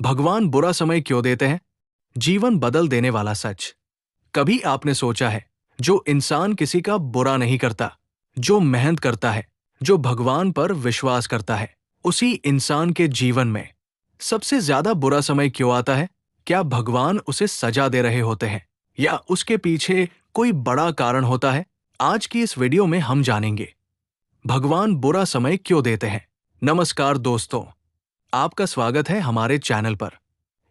भगवान बुरा समय क्यों देते हैं? जीवन बदल देने वाला सच। कभी आपने सोचा है, जो इंसान किसी का बुरा नहीं करता, जो मेहनत करता है, जो भगवान पर विश्वास करता है, उसी इंसान के जीवन में सबसे ज्यादा बुरा समय क्यों आता है? क्या भगवान उसे सजा दे रहे होते हैं या उसके पीछे कोई बड़ा कारण होता है? आज की इस वीडियो में हम जानेंगे भगवान बुरा समय क्यों देते हैं। नमस्कार दोस्तों, आपका स्वागत है हमारे चैनल पर।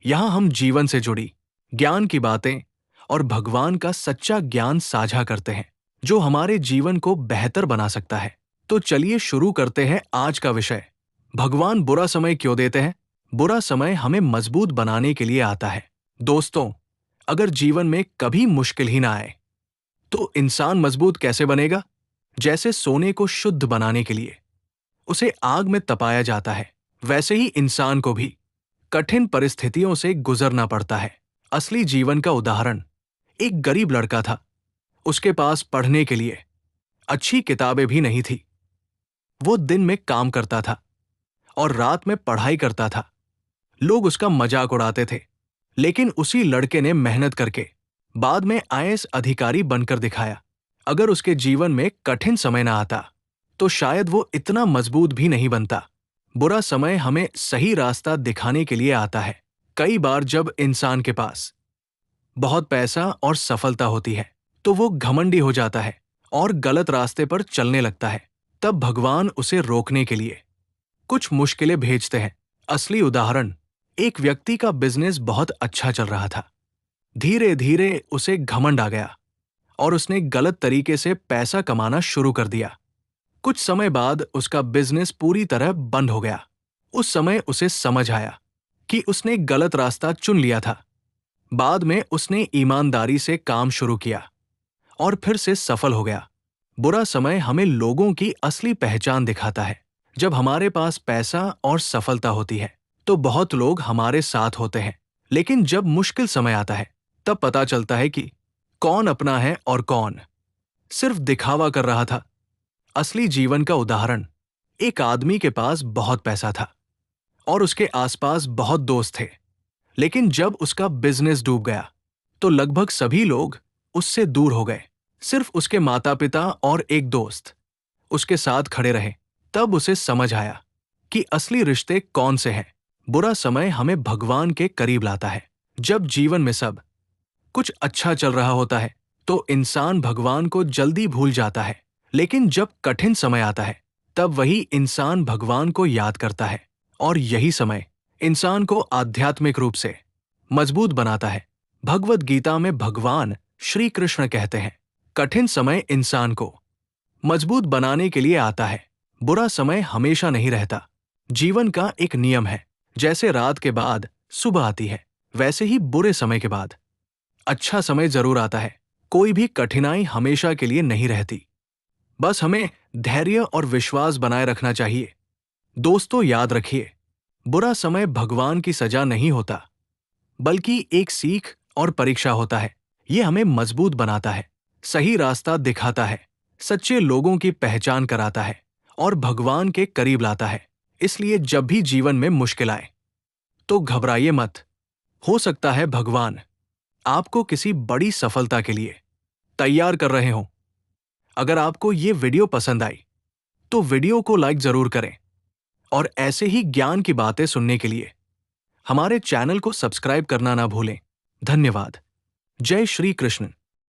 यहाँ हम जीवन से जुड़ी ज्ञान की बातें और भगवान का सच्चा ज्ञान साझा करते हैं, जो हमारे जीवन को बेहतर बना सकता है। तो चलिए शुरू करते हैं आज का विषय। भगवान बुरा समय क्यों देते हैं? बुरा समय हमें मजबूत बनाने के लिए आता है। दोस्तों, अगर जीवन में कभी मुश्किल ही ना आए, तो इंसान मजबूत कैसे बनेगा? जैसे सोने को शुद्ध बनाने के लिए उसे आग में तपाया जाता है, वैसे ही इंसान को भी कठिन परिस्थितियों से गुजरना पड़ता है। असली जीवन का उदाहरण एक गरीब लड़का था। उसके पास पढ़ने के लिए अच्छी किताबें भी नहीं थी। वो दिन में काम करता था और रात में पढ़ाई करता था। लोग उसका मजाक उड़ाते थे, लेकिन उसी लड़के ने मेहनत करके बाद में आईएएस अधिकारी बनकर दिखाया। अगर उसके जीवन में कठिन समय ना आता, तो शायद वो इतना मजबूत भी नहीं बनता। बुरा समय हमें सही रास्ता दिखाने के लिए आता है। कई बार जब इंसान के पास बहुत पैसा और सफलता होती है, तो वो घमंडी हो जाता है और गलत रास्ते पर चलने लगता है। तब भगवान उसे रोकने के लिए कुछ मुश्किलें भेजते हैं। असली उदाहरण, एक व्यक्ति का बिजनेस बहुत अच्छा चल रहा था। धीरे धीरे उसे घमंड आ गया और उसने गलत तरीके से पैसा कमाना शुरू कर दिया। कुछ समय बाद उसका बिजनेस पूरी तरह बंद हो गया। उस समय उसे समझ आया कि उसने गलत रास्ता चुन लिया था। बाद में उसने ईमानदारी से काम शुरू किया और फिर से सफल हो गया। बुरा समय हमें लोगों की असली पहचान दिखाता है। जब हमारे पास पैसा और सफलता होती है, तो बहुत लोग हमारे साथ होते हैं, लेकिन जब मुश्किल समय आता है, तब पता चलता है कि कौन अपना है और कौन सिर्फ दिखावा कर रहा था। असली जीवन का उदाहरण, एक आदमी के पास बहुत पैसा था और उसके आसपास बहुत दोस्त थे, लेकिन जब उसका बिजनेस डूब गया, तो लगभग सभी लोग उससे दूर हो गए। सिर्फ उसके माता पिता और एक दोस्त उसके साथ खड़े रहे। तब उसे समझ आया कि असली रिश्ते कौन से हैं। बुरा समय हमें भगवान के करीब लाता है। जब जीवन में सब कुछ अच्छा चल रहा होता है, तो इंसान भगवान को जल्दी भूल जाता है, लेकिन जब कठिन समय आता है, तब वही इंसान भगवान को याद करता है, और यही समय इंसान को आध्यात्मिक रूप से मजबूत बनाता है। भगवद गीता में भगवान श्री कृष्ण कहते हैं, कठिन समय इंसान को मजबूत बनाने के लिए आता है। बुरा समय हमेशा नहीं रहता। जीवन का एक नियम है, जैसे रात के बाद सुबह आती है, वैसे ही बुरे समय के बाद अच्छा समय जरूर आता है। कोई भी कठिनाई हमेशा के लिए नहीं रहती। बस हमें धैर्य और विश्वास बनाए रखना चाहिए। दोस्तों, याद रखिए, बुरा समय भगवान की सजा नहीं होता, बल्कि एक सीख और परीक्षा होता है। ये हमें मजबूत बनाता है, सही रास्ता दिखाता है, सच्चे लोगों की पहचान कराता है और भगवान के करीब लाता है। इसलिए जब भी जीवन में मुश्किल आए, तो घबराइए मत। हो सकता है भगवान आपको किसी बड़ी सफलता के लिए तैयार कर रहे हों। अगर आपको ये वीडियो पसंद आई, तो वीडियो को लाइक जरूर करें और ऐसे ही ज्ञान की बातें सुनने के लिए हमारे चैनल को सब्सक्राइब करना ना भूलें। धन्यवाद। जय श्री कृष्ण।